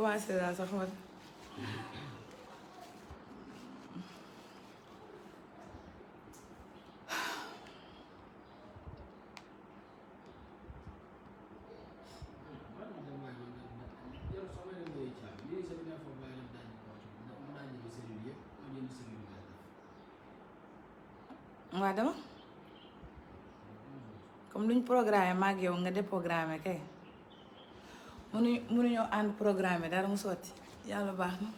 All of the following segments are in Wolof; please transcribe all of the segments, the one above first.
commencé naa sax man. waaw dama comme luñ programmé maag yow nga déprogrammé kay mënuñoo ànd programmé dara mu sotti yàlla baax na.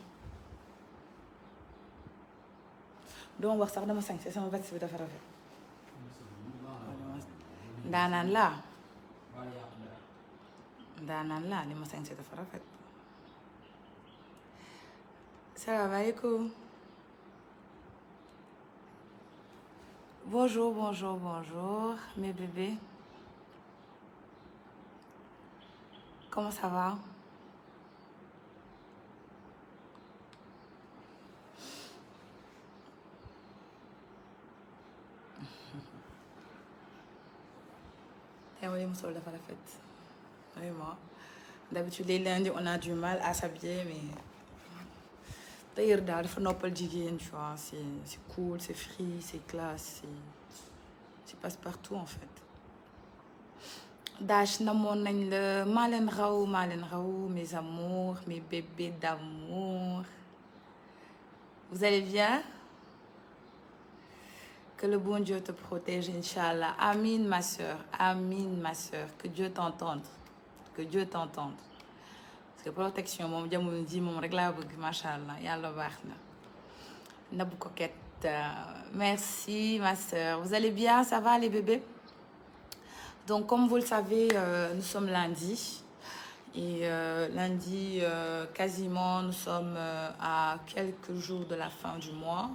doom wax sax dama sañse sama veste bi dafa rafet. ndaanaan laa li ma sañse dafa rafet. salaamaaleykum. Bonjour mes bébés. Comment ça va? tey ma li mu sol dafa rafet vraiment d'habitude les lundis on a du mal à s'habiller mais d'ailleurs daal dafa noppal jigéen tu vois c'est cool c'est free c'est classe c'est passe-partout en fait. Dash namoon nañ la maa leen raw mes amours mes bébés d'amour. Vous allez bien? Que le bon Dieu te protège, Inch'Allah. Amin, ma sœur. Que Dieu t'entende. Parce que protection, moom jamono ji moom rek laa bëgg, machallah. Yàlla baax na. Nabou Coquette. Merci, ma sœur. Vous allez bien? Ça va, les bébés? Donc, comme vous le savez, nous sommes lundi. Et lundi, quasiment, nous sommes à quelques jours de la fin du mois.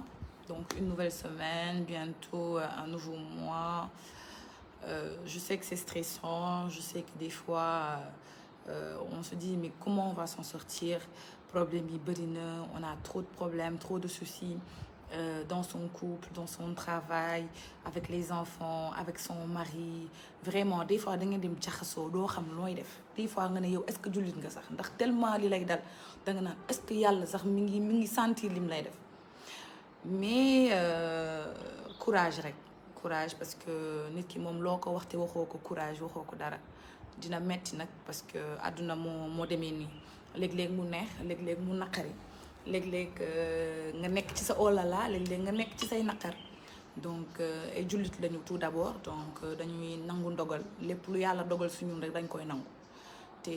Donc, une nouvelle semaine, bientôt un nouveau mois. Je sais que c'est stressant. Je sais que des fois, on se dit, mais comment on va s'en sortir? Problème yi bëri na, on a trop de problèmes, trop de soucis dans son couple, dans son travail, avec les enfants, avec son mari. Vraiment, des fois, da ngeen dem jaxasoo doo xam looy def. Des fois, nga ne yow est-ce que jullit nga sax ndax tellement li lay dal da nga naan est-ce que yàlla sax mi ngi sentir lim lay def. Mais courage rek courage parce que nit ki moom loo ko waxte waxoo ko courage waxoo ko dara dina metti nag parce que àdduna moo demee nii léeg-léeg mu neex léeg-léeg mu naqari léeg-léeg nga nekk ci sa olala léeg-léeg nga nekk ci say naqar donc ay jullit lañu tout d'abord donc dañuy nangu ndogal lépp lu yàlla dogal si ñun rek dañ koy nangu te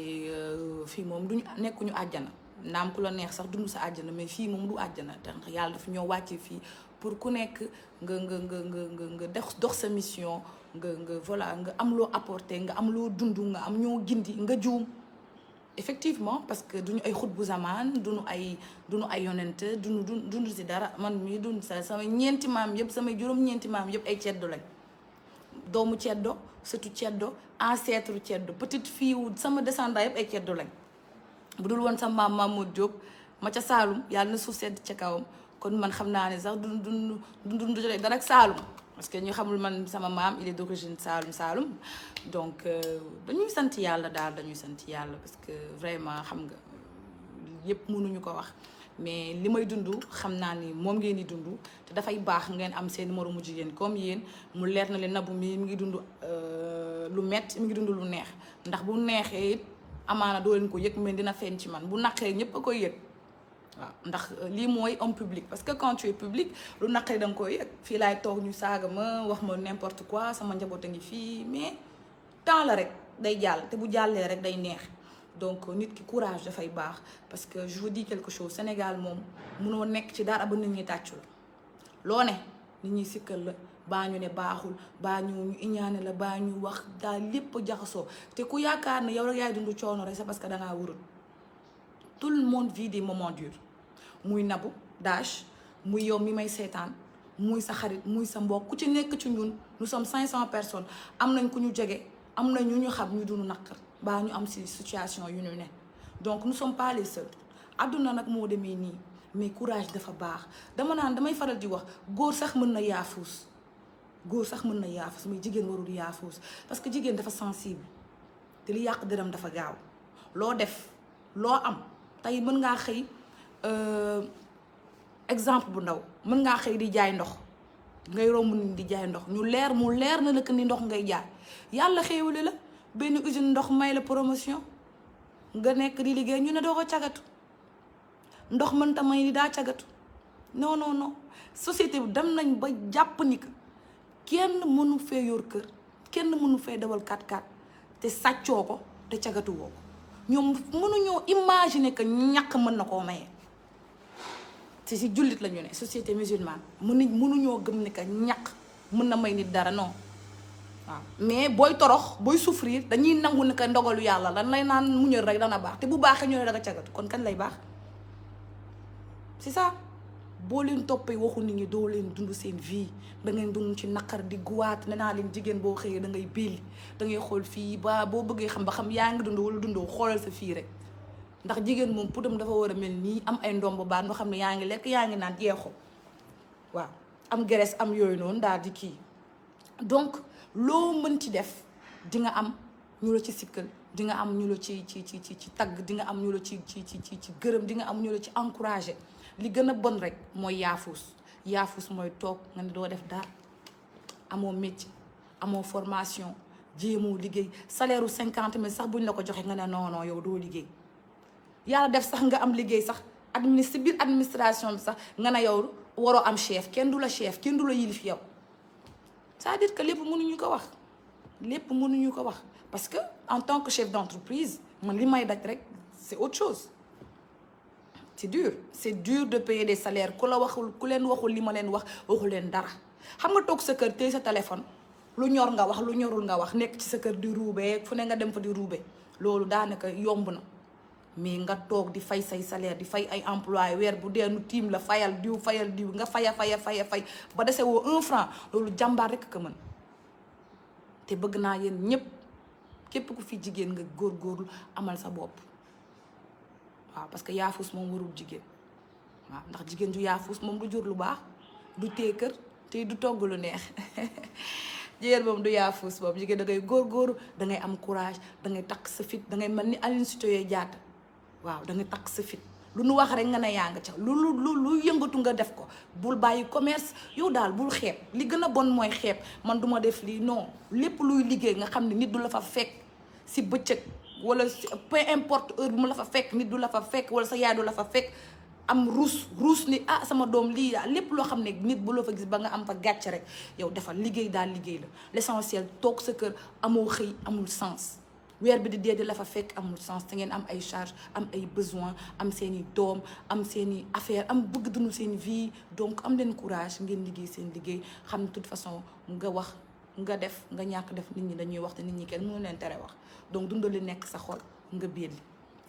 fii moom duñu nekkuñu àjjana naam ku la neex sax dund sa àjjana mais fii moom du àjjana te yàlla dafa ñoo wàcce fii pour ku nekk nga dox sa mission nga voilà nga am loo apporter nga am loo dund nga am ñoo gindi nga juum effectivement parce que duñu ay xut bu zamaan duñu ay yonent dund si dara man mii dund sa samay ñeenti maam yëpp samay juróom-ñeenti maam yëpp ay ceddo lañ doomu ceddo surtout ceddo ancêtre ceddo petite fille wu sama descendant yëpp ay ceddo lañ bu dul woon sama maam Mamadou Diop ma ca Saalum yàlla na suuf sedd ca kawam kon man xam naa ne sax dund dara ak Saalum parce que ñu xamul man sama maam il est d'origine Saalum donc dañuy sant yàlla daal parce que vraiment xam nga yëpp mënuñu ko wax mais li may dund xam naa ni moom ngeen di dund te dafay baax ngeen am seen moromu jigéen comme yéen mu leer na leen Nabou mi ngi dund lu metti mi ngi dund lu neex ndax bu neexee it amaana doo leen ko yëg mais dina feeñ ci man bu naqaree ñëpp a koy yëg waaw ndax lii mooy homme public parce que quand tu es public lu naqaree da nga koy yëg fii laay toog ñu saaga ma wax ma n'importe quoi sama njaboot a ngi fii mais temps la rek day jàll te bu jàllee rek day neex donc nit ki courage dafay baax parce que je vous dis quelque chose Sénégal moom munoo nekk ci dara ba nit ñi tàccul loo ne nit ñi sikkal la baa ñu ne baaxul baa ñu iñaane la baa ñu wax daal lépp jaxasoo te ku yaakaar ne yow rek yaay dund coono rek c'est parce que dangaa wurut tout le monde vit des moments durs muy Nabou Dash muy yow mi may seetaan muy sa xarit muy sa mbokk ku ci nekk ci ñun nous sommes 500 personnes am nañ ku ñu jege am nañ ñu xam ñu dund naqar baa ñu am si situation yu ñu ne donc nous sommes pas les seuls àdduna nag moo demee nii mais courage dafa baax damay faral di wax góor sax mën na yaafuus mais jigéen warul yaafuus parce que jigéen dafa sensible te li yàq dërëm dafa gaaw loo def loo am tey mën ngaa xëy exemple bu ndaw mën ngaa xëy di jaay ndox ngay romb nit di jaay ndox mu leer na la que ni ndox ngay jaay yàlla xéewale la benn usine ndox may la promotion nga nekk di liggéey ñu ne doo ko cagatu ndox mënta may ni daa cagatu non société bi dem nañ ba jàpp ni que kenn mënu fee yor kër kenn mënu fee dawal 4x4 te sàccoo ko te cagatu woo ko ñoom mënuñoo imaginer que ñàkk mën na koo maye. te si jullit la ñu ne société musulmane mënuñoo gëm ni que ñàkk mën na may nit dara non waaw mais booy torox booy souffrir dañuy nangu ni que ndogalu yàlla lan lay naan muñal rek dana baax te bu baaxee ñu ne danga cagatu kon kan lay baax c'est ça. boo leen toppee waxu nit ñi doo leen dund seen vie da ngeen dund ci naqar di guwaat nee naa leen jigéen boo xëyee da ngay belli da ngay xool fii ba boo bëggee xam ba xam yaa ngi dund wala dundoo xoolal sa fii rek ndax jigéen moom putam dafa war a mel nii am ay ndomb baat nga xam ne yaa ngi lekk yaa ngi naan jeexoo waaw am graisse am yooyu noonu daal di kii donc loo mën ci def di nga am ñu la ci sikkal di nga am ñu la ci tagg di nga am ñu la ci gërëm di nga am ñu la ci encouragé li gën a bon rek mooy yaafus mooy toog nga ne doo def dara amoo métier amoo formation jéemoo liggéey salaire u 50 000 sax buñ la ko joxe nga ne non yow doo liggéey yàlla def sax nga am liggéey sax biir administration bi sax nga ne yow waroo am chef kenn du la yilif yow c'est-à-dire que lépp mënuñu ko wax parce que en tant que chef d'entreprise man li may daj rek c'est autre chose. c'est dur de payer des salaires ku leen waxul li ma leen waxu leen dara xam nga toog sa kër tey sa téléphone lu ñor nga wax lu ñorul nga wax nekk ci sa kër di ruube fu ne nga dem fa di ruube loolu daanaka yomb na mais nga toog di fay say salaire di fay ay employé weer bu dee nu tiim la fayal diw nga fay ba dese woo 1 franc loolu jàmbaar rek ka mën te bëgg naa yéen ñépp képp ku fi jigéen nga góorgóorlu amal sa bopp waaw parce que yaafus moom warul jigéen waaw ndax jigéen ju yaafus moom du jur lu baax du tee kër te du togg lu neex jigéen moom du yaafus boobu jigéen da ngay góorgóorlu da ngay am courage da ngay takk sa fit da ngay mel ni Aline Sitoé Diatta waaw da ngay takk sa fit lu nu wax rek nga ne yaa nga ca lu yëngatu nga def ko bul bàyyi commerce yow daal bul xeeb li gën a bon mooy xeeb man duma def lii non lépp luy liggéey nga xam ne nit du la fa fekk si bëccëg wala peu importe heure bi mu la fa fekk nit du la fa fekk wala sa yaay du la fa fekk am ruus ni sama doom lii daal lépp loo xam ne nit bu la fa gis ba nga am fa gàcce rek yow defal liggéey daal liggéey la l'essentiel toog sa kër amoo xëy amul sens weer bi di dee di la fa fekk amul sens te ngeen am ay charge am ay besoin am seeni doom am seeni affaire am bëgg dund seen vie donc am leen courage ngeen liggéey seen liggéey xam ne toute façon nga wax nga def nga ñàkk def nit ñi dañuy wax te nit ñi kenn mënu leen tere wax donc dundal li nekk sa xol nga biir li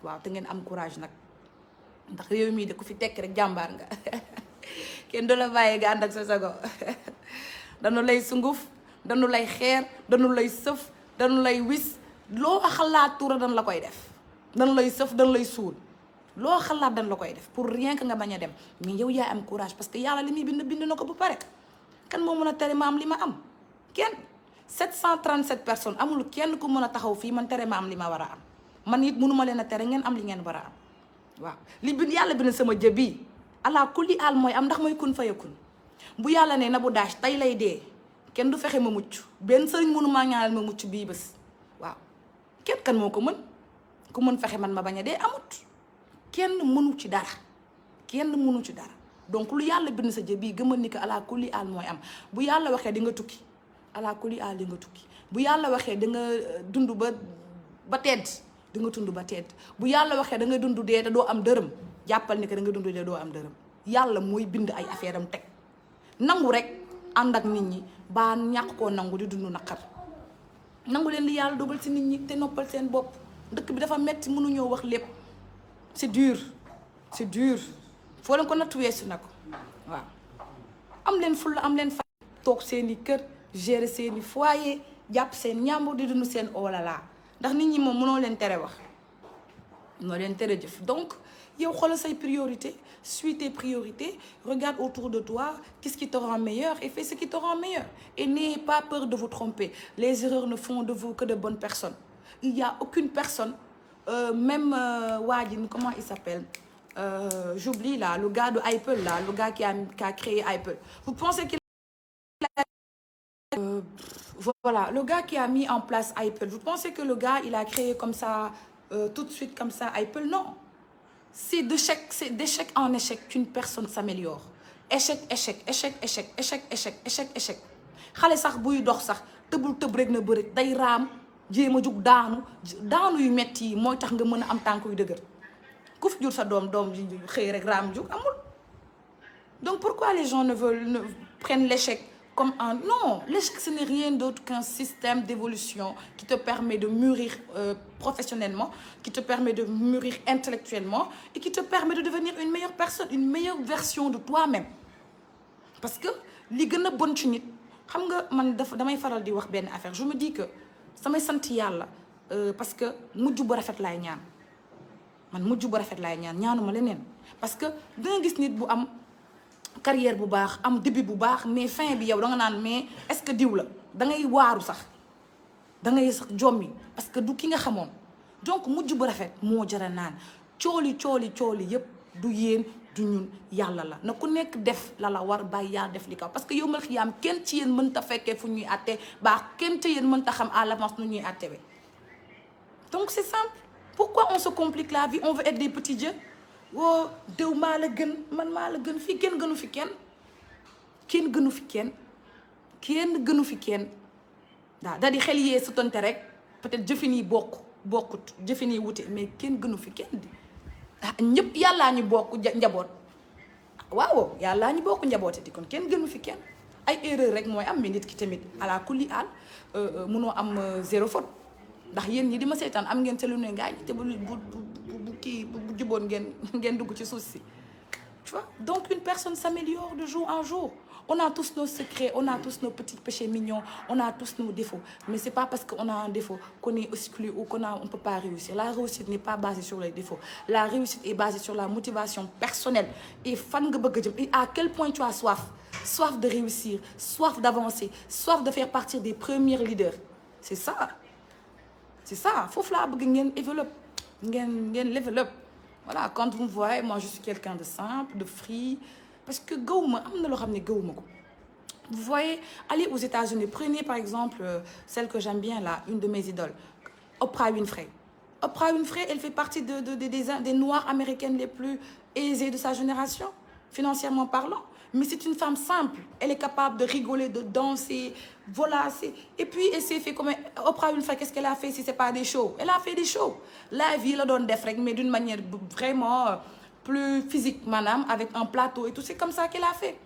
waaw te ngeen am courage nag ndax réew mii de ku fi tekk rek jàmbaar nga kenn du la bàyyi nga ànd ak sa sago dañu lay sunguf dañu lay xeer dañu lay sëf dañu lay wis loo xalaat tuura dañ la koy def dañ lay sëf dañ lay suul loo xalaat dañ la koy def pour rien que nga bañ a dem mais yow yaa am courage parce que yàlla li muy bind na ko bu pare kan moo mën a tere ma am li ma am kenn 737 personnes amul kenn ku mën a taxaw fii man tere ma am li ma war a am man it mënuma leen a tere ngeen am li ngeen war a am waaw li bind yàlla bind sama jë bii ala kulli aal mooy am ndax mooy kun fayakun bu yàlla ne na bu daaj tey lay dee kenn du fexe ma mucc benn sëriñ mënu maa ñaanal ma mucc bii bés waaw kenn kan moo ko mën ku mën fexe man ma bañ a dee amut kenn mënu ci dara donc lu yàlla bind sa jë bii gëmal ni que ala kulli aal mooy am bu yàlla waxee di nga tukki ala kulli aal di nga tukki bu yàlla waxee da nga dund ba tedd di nga dund ba tedd bu yàlla waxee da nga dund dee te doo am dërëm jàppal ni que da nga dund dee doo am dërëm yàlla mooy bind ay affaire am teg nangu rek ànd ak nit ñi ba ñàkk koo nangu di dund naqar nangu leen li yàlla dogal ci nit ñi te noppal seen bopp dëkk bi dafa metti mënuñoo wax lépp c'est dur foo leen ko natt weesu na ko waaw am leen fulla am leen fa toog seeni kër gérer seeni foyer jàpp seen ñàmbur di dund seen olala ndax nit ñi moom mënoo leen tere wax mënoo leen tere jëf donc yow xoolal say priorité suis tes priorités regarde autour de toi qu'est-ce qui te rend meilleur et fais ce qui te rend meilleur et n'ayez pas peur de vous tromper les erreurs ne font de vous que de bonnes personnes il y a aucune personne même waa ji comment il s'appelle j'oublie là le gars de Apple là le gars qui a créé Apple vous pensez qu'il voilà le gars qui a mis en place Apple vous pensez que le gars il a créé comme ça tout de suite comme ça Apple non c'est d'échec en échec qu'une personne s'améliore échec xale sax buy dox sax tëbul tëb rek na bëri day raam jéem a jug daanu yu metti yi mooy tax nga mën a am tànk yu dëgër ku fi jur sa doom xëy rek raam jug amul donc pourquoi les gens ne prennent l'échec comme un non l'échec ce n'est rien d'autre qu'un système d'évolution qui te permet de mûrir professionnellement qui te permet de mûrir intellectuellement et qui te permet de devenir une meilleure personne une meilleure version de toi-même parce que li gën a bon ci nit xam nga man damay faral di wax benn affaire je me dis que samay sant yàlla parce que mujj bu rafet laay ñaan man mujj bu rafet laay ñaanuma leneen parce que da nga gis nit bu am carrière bu baax am début bu baax mais fin bi yow da nga naan mais est-ce que diw la da ngay waaru sax da ngay sax jommi parce que du ki nga xamoon donc mujj bu rafet moo jara naan cooli yëpp du yéen du ñun yàlla la na ku nekk def la war bàyyi yaa def li kaw parce que yow mal xiyaam kenn ci yéen mënta fekkee fu ñuy àtte baax kenn ci yéen mënta xam à l'avance nu ñuy àttewe donc c'est simple pourquoi on se complique la vie on veut être des petits dieux woo déw maa la gën man maa la gën fii kenn gënu fi kenn gënu fi kenn waaw da di xel yee sutante rek peut-être jëfin yi bokkut jëfin yi wute mais kenn gënu fi kenn di ñëpp yàllaa ñu bokk njaboot waaw yàllaa ñu bokk njaboote di kon kenn gënu fi kenn ay erreur rek mooy am mais nit ki tamit ala kulli aal munoo am zéro faute ndax yéen ñi di ma seetaan am ngeen te lu ne ngaay te bu juboon ngeen dugg ci suuf si tu vois donc une personne s'améliore de jour en jour on a tous nos secrets on a tous nos petits péchés mignons on a tous nos défauts mais c'est pas parce qu'on a un défaut qu'on est exclu ou on peut pas réussir la réussite n'est pas basée sur les défauts la réussite est basée sur la motivation personnelle et fan nga bëgg a jëm et à quel point tu as soif de réussir soif d'avancer soif de faire partie des premiers leaders c'est ça foofu laa bëgg ngeen level up voilà quand vous me voyez moi je suis quelqu'un de simple de free parce que gëwuma am na loo xam ne gëwuma ko vous voyez allez aux États-Unis prenez par exemple celle que j'aime bien là une de mes idoles Oprah Winfrey elle fait partie des noirs américaines les plus aisées de sa génération financièrement parlant mais c'est une femme simple elle est capable de rigoler de danser voilà et puis elle s'est fait comme Oprah Winfrey qu'est-ce qu'elle a fait si c'est pas des shows elle a fait des shows live yi la doon def rek mais d'une manière vraiment plus physique maanaam avec un plateau et tout c'est comme ça qu'elle a fait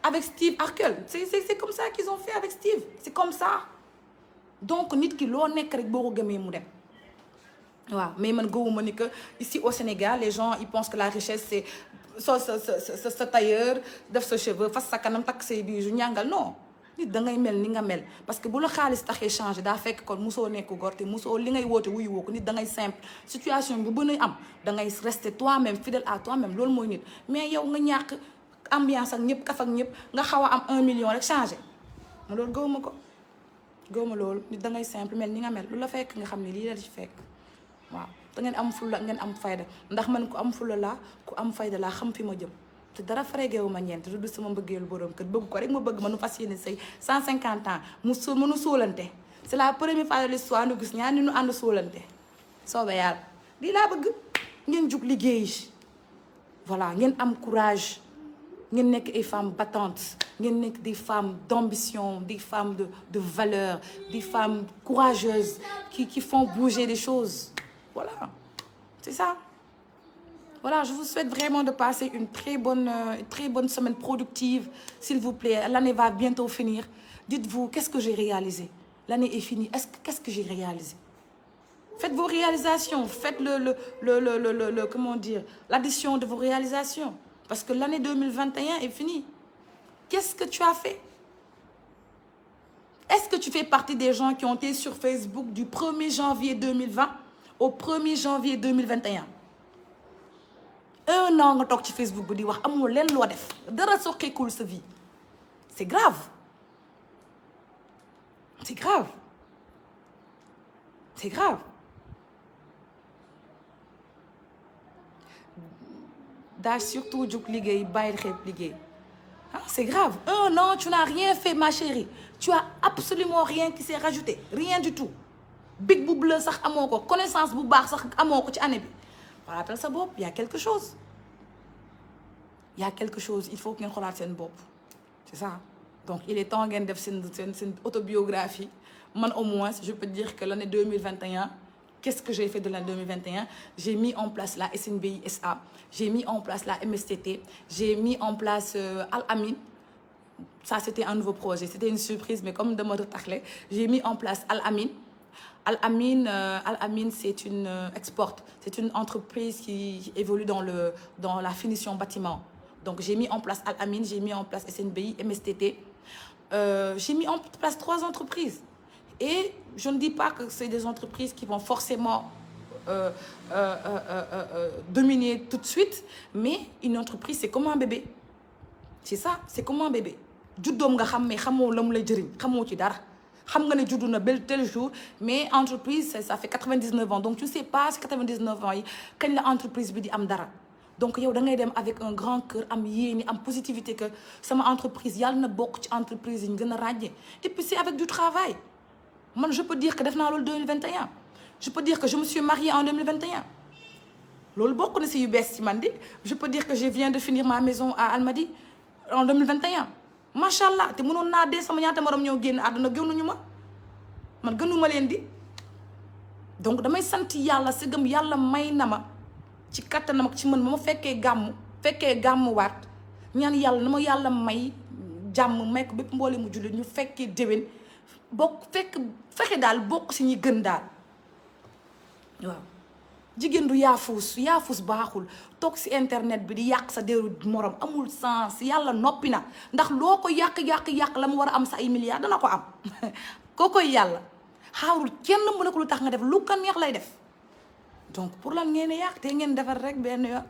avec Steve Urkel c'est comme ça qu'ils ont fait avec Steve c'est comme ça donc nit ki loo nekk rek boo ko gëmee mu dem waaw mais man gëwuma ni que ici au Sénégal les gens ils pensent que la richesse c'est sa tailleur def sa cheveux fas sa kanam takk say bijoux ñàngal non nit da ngay mel ni nga mel parce que bu la xaalis taxee changé daa fekk kon musoo nekk góor te musoo li ngay woote wuyu woo ko nit da ngay simple situation bi bu bën a am da ngay rester toi-même fidèle à toi-même loolu mooy nit mais yow nga ñàkk ambiance ak ñëpp kaf ak ñëpp nga xaw a am 1 million rek changé ma loolu gëwuma loolu nit da ngay simple mel ni nga mel lu la fekk nga xam ne lii la ci fekk waaw da ngeen am fulla ngeen am fayda ndax man ku am fulla laa ku am fayda laa xam fi ma jëm te dara faregeewu ma ñeent du sama mbëggeelu borom kër bëgg ko rek ma bëgg ma nu fas yéene sëy 150 ans mënu sóolante c'est la première fois de l'histoire nu gis ñaar ni nu ànd sóolante soobee yàlla lii laa bëgg ngeen jug liggéey voilà ngeen am courage ngeen nekk ay femmes battantes ngeen nekk des femmes d'ambition des femmes de valeur des femmes courageuses qui font bouger les choses voilà c'est ça voilà je vous souhaite vraiment de passer une très bonne semaine productive s'il vous plaît l'année va bientôt finir dites-vous qu'est-ce que j'ai réalisé l'année est finie qu'est-ce que j'ai réalisé faites vos réalisations faites le comment dire l'addition de vos réalisations parce que l'année 2021 est finie qu'est-ce que tu as fait est-ce que tu fais partie des gens qui ont été sur Facebook du 1er janvier 2020 au 1er janvier 2021 un an nga toog ci Facebook bi di wax amoo leen loo def dara soqeekul sa vie c'est grave c'est grave daa surtout jug liggéey bàyyi xeeb liggéey. Ah, c'est grave. 1 an, tu n'as rien fait, ma chérie. Tu as absolument rien qui s'est rajouté. Rien du tout. Big bu bleu sax amoo ko connaissance bu baax sax amoo ko ci année bi. Xoolaatal sa bopp, y a quelque chose. Il y a quelque chose. Il faut ngeen xoolaat seen bopp. C'est ça. Donc, il est temps ngeen def seen autobiographie. Man, au moins, je peux dire que l'année 2021, qu'est-ce que j'ai fait de l'année 2021? J'ai mis en place la SNBI SA. J'ai mis en place la MSTT. J'ai mis en place Al Amin. Ça, c'était un nouveau projet. C'était une surprise, mais comme de mode taclé, j'ai mis en place Al Amin. Al Amin, c'est une c'est une entreprise qui évolue dans la finition bâtiment. Donc, j'ai mis en place Al Amin, j'ai mis en place SNBI, MSTT. J'ai mis en place 3 entreprises. Et je ne dis pas que c'est des entreprises qui vont forcément dominer tout de suite, mais une entreprise, c'est comme un bébé. C'est ça, c'est comme un bébé. Juddoom nga xam mais xamoo la mu lay jëriñ xamoo ci dara xam nga ne juddu na tel jour mais entreprise ça fait 99 ans donc tu ne sais pas si 99 ans yi kañ la entreprise bi di am dara. Donc yow da ngay dem avec un grand cœur am yéene am positivité que sama entreprise yàlla na bokk ci entreprise yi ñu gën a ràññee et puis c'est avec du travail. Man je peux dire que def naa loolu 2021 je peux dire que je me suis mariée en 2021 loolu bokk na si yu bees ci man di je peux dire que je viens de finir ma maison à Almadies en 2021 macha allah te mënoon naa dee sama ñaata morom ñëw génn àdduna gënuñu ma man gënuma leen di donc damay sant yàlla si gëm yàlla may na ma ci kattanam ak ci mën ma fekkee gàmmu waat ñaan yàlla na ma yàlla may jàmm may ko bépp mboole mu jullit ñu fekkee déwén fekke daal bokk si ñi gën daal waaw jigéen du yaafus baaxul toog si internet bi di yàq sa deru morom amul sens yàlla noppi na ndax loo ko yàq la mu war a am sa ay milliards dana ko am koo koy yàlla xaarul kenn mu ne ko lu tax nga def lu ko neex lay def donc pour lan ngeen yàq te ngeen defar rek benn yoon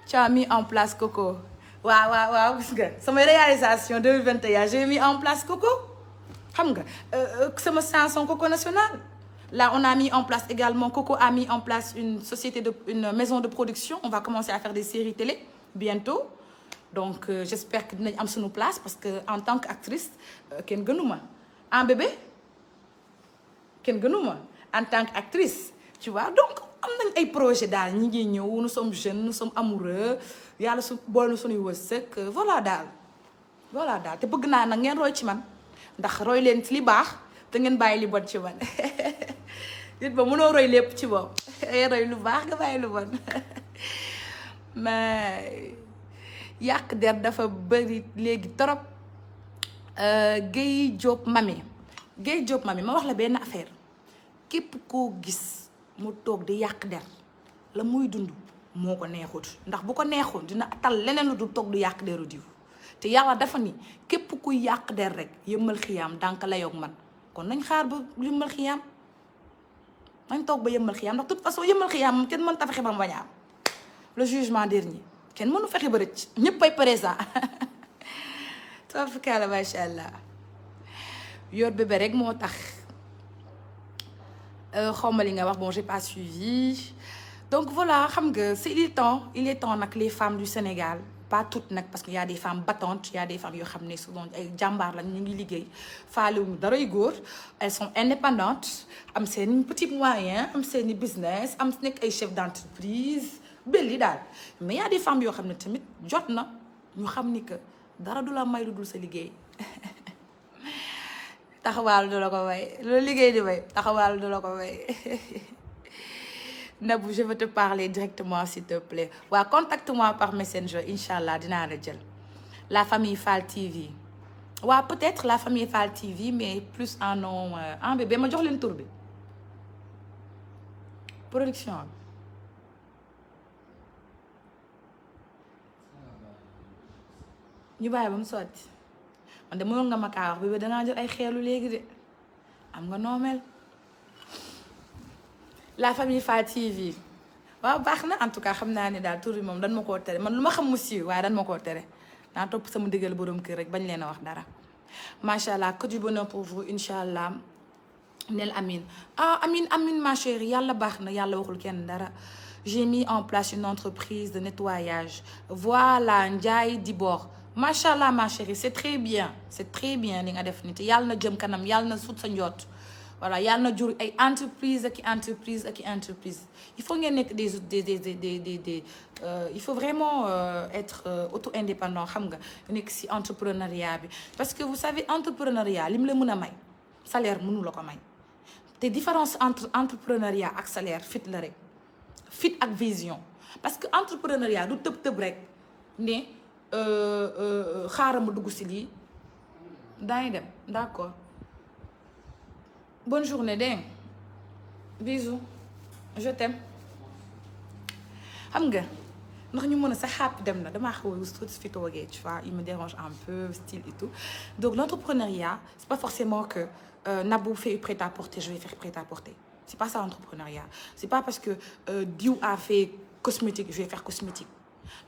tu as mis en place Coco waaw gis nga sama réalisation 2021 j'ai mis en place Coco xam nga sama chanson Coco nationale. Là, on a mis en place également, Coco a mis en place une maison de production. On va commencer à faire des séries télé bientôt. Donc, j'espère que nous avons une place parce qu'en tant qu'actrice, ken gënuma un bébé ken gënuma en tant qu'actrice, tu vois. Donc, on a des projets daal ñi ngi ñëw nous sommes jeunes, nous sommes amoureux. Yàlla su boole suñuy wërsëg voilà daal te bëgg naa nag ngeen roy ci man ndax roy leen ci li baax te ngeen bàyyi li bon ci man nit ba mënoo roy lépp ci bopp roy lu baax nga bàyyi lu bon mais yàq der dafa bëri léegi torop. Guèye Diop Mami ma wax la benn affaire képp koo gis mu toog di yàq der la muy dund moo ko neexut ndax bu ko neexoon dina tal leneen lu dul toog du yàq deru diw te yàlla dafa ni képp kuy yàq der rek yëmmal xiyaam dànk la yoog man kon nañ xaar ba yëmmal xiyaam nañ toog ba yëmmal xiyaam ndax toute façon yëmmal xiyaam moom kenn mën ta fexe ba mu bañ a am le jugement dernier kenn mënu fexe ba rëcc ñëpp ay présent tafkala macha allah yor bébé rek moo tax xawma li nga wax bon j'ai pas suivi donc voilà xam nga c'est il est temps nag les femmes du Sénégal pas toutes nag parce qu'il y a des femmes battantes il y a des femmes yoo xam ne souvent ay jàmbaar lañ ñu ngi liggéey faalewuñu daray góor elles sont indépendantes am seen petit moyen am seeni business am nekk ay chef d'entreprise belli daal mais il y a des femmes yoo xam ne tamit jot na ñu xam ni que dara du la may lu dul sa liggéey taxawaalu du la ko may loolu liggéey di may taxawaalu du la ko may Nabou, je veux te parler directement s'il te plaît waaw contacte-moi par Messenger Inch'Allah dinaa la jël la famille Fall TV waaw peut-être la famille Fall TV mais plus en nom en bébé ma jox leen tur bi production bi ñu bàyyi ba mu sotti man de mënoon nga ma kaa wax bébé dangaa jël ay xeelu léegi de am nga noomel la famille Fall TV waaw baax na en tout cas xam naa ne daal tur bi moom dan ma koo tere man lu ma xam mu siiw waaye dan ma koo tere naa topp sama digal borom kër rek bañ leen a wax dara macha allah que du bonheur pour vous incha allah nel amin amin ma chérie yàlla baax na yàlla waxul kenn dara j'ai mis en place une entreprise de nettoyage. Voilà, Ndiaye Dibor. Machallah, ma chérie, c'est très bien li nga def ni te yàlla na jëm kanam yàlla na sut sa njoot. Voilà, yàlla na jur ay entreprise ak entreprise. Il faut ngeen nekk il faut vraiment être auto-indépendant, xam nga, nekk ci entrepreneuriat bi. Parce que vous savez, entrepreneuriat, li mu la mën a may, salaire mënu la ko may. te différence entre entrepreneuriat ak salaire fit la rek. Fit ak vision. Parce que entrepreneuriat du tëb rek ne xaaral ma dugg ci lii. Daañu dem, d'accord. Bonne journée, dégg. Bisous. Je t'aime. Xam nga ndax ñu mën a sa xàpp dem na damaa xaw a tuuti fi toogee, tu vois, il me dérange un peu, style et tout. Donc l'entrepreneuriat, c'est pas forcément que Nabou fait prêt-à-porter, je vais faire prêt-à-porter. C'est pas ça l'entrepreneuriat. C'est pas parce que Diou a fait cosmétique, je vais faire cosmétique.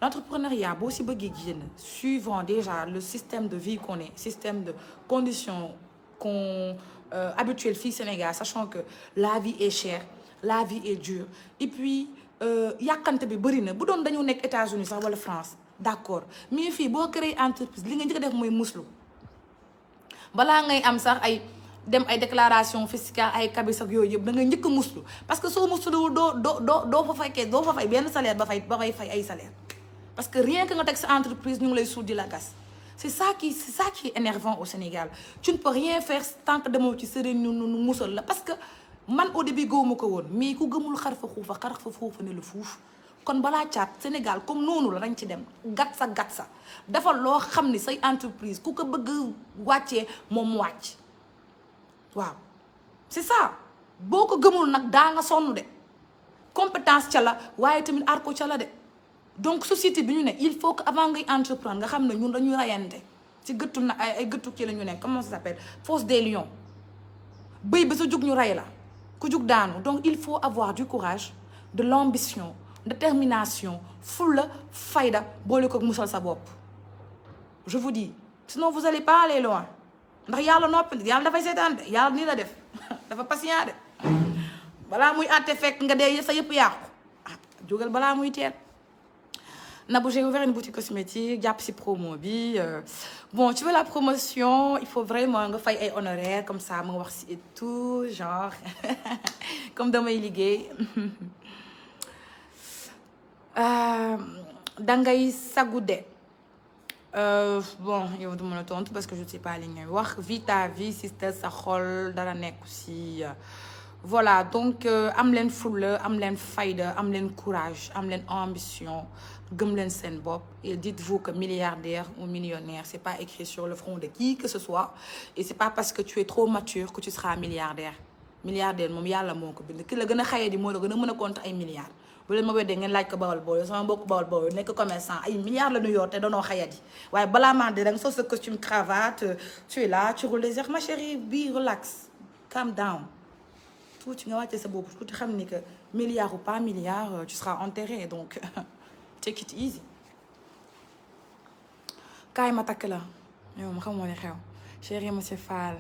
L'entrepreneuriat, boo si bëggee génn, suivant déjà le système de vie qu'on est, système de conditions qu'on habituel fii Sénégal, sachant que la vie est chère, la vie est dure, et puis yàkkante bi bëri na bu doon dañu nekk États-Unis sax wala France d'accord, mais fii boo créé entreprise li nga njëkk a def mooy muslu balaa ngay am sax ay dem ay déclaration fiscale ay kabis ak yooyu yëpp da ngay njëkk a muslu parce que soo musluwul doo fa fay benn salaire ba fay ay salaire parce que rien que nga teg sa entreprise ñu ngi lay suul di la gas. C'est ça qui est énervant au Sénégal. Tu ne peux rien faire tant que demoo ci sëriñ ñu musal la parce que man au début gëwuma ko woon mais ku gëmul xar fa xuufa ne la fuuf kon balaa caat Sénégal comme noonu la dañ ci dem gat sa dafa loo xam ni say entreprise ku ko bëgg wàccee moom wàcc waaw c'est ça boo ko gëmul nag daa nga sonn de compétence ca la waaye tamit aar ko ca la de. Donc société bi ñu ne il faut que avant ngay entreprendre nga xam ne ñun dañuy rayante ci gëttu na ay gëttu kii la ñu nekk comment ça s'appelle fosse des lions bëy ba sa jug ñu ray la ku jug daanu. Donc il faut avoir du courage, de l'ambition, détermination, fulla fayda boole ko musal sa bopp. Je vous dis sinon vous allez pas aller loin ndax yàlla noppi yàlla dafay seetaan de yàlla nii la def dafa patient de balaa muy àtte fekk nga dee sa yëpp yàqu jógal balaa muy teel. Nabou, j'ai ouvert une boutique cosmétique, jàpp ci promo bi. Bon, tu veux la promotion, il faut vraiment nga fay ay honoraires comme ça ma wax ci et tout genre comme damay liggéey. Dangay sagude. Bon, yow du mën a tontu parce que je ne sais pas li ngay wax. Vis ta vie, sister, sa xol dara nekk ci. Voilà, donc am leen fulla am leen fayda am leen courage am leen ambition gëm leen seen bopp et dites-vous que milliardaire ou millionnaire c'est pas écrit sur le front de qui que ce soit et c'est pas parce que tu es trop mature que tu seras milliardaire moom yàlla moo ko bind ki la gën a xayee di moo la gën a mën a compter ay milliards bu leen ma weddee ngeen laaj ko bawal booy sama mbokk bawal nekk commerçant ay milliards la ñu yor te danoo xayat yi waaye balaa maa de da nga sol sa costume cravate tu es là tu roules les airs ma chérie be relax calm down tuuti nga wàcce sa bopp tuuti xam ni que milliard ou pas milliard tu seras enterré donc take it easy. kaay ma takk la yow ma xamoo ne xew chéri monsieur Fall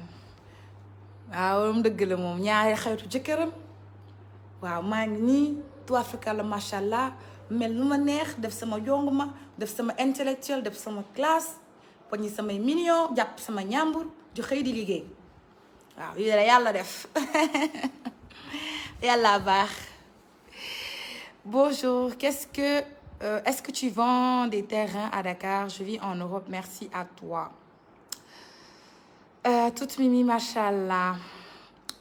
waaw moom dëgg la moom ñaari xeetu jëkkëram waaw maa ngi nii tout Africa la macha allah mel nu ma neex def sama jonguma def sama intellectuel def sama classe poñi samay million jàpp sama ñàmbur di xëy di liggéey waaw lii la yàlla def yàlla baax. Bonjour, est-ce que tu vends des terrains à Dakar? Je vis en Europe, merci à toi. Toute Mimi, machallah.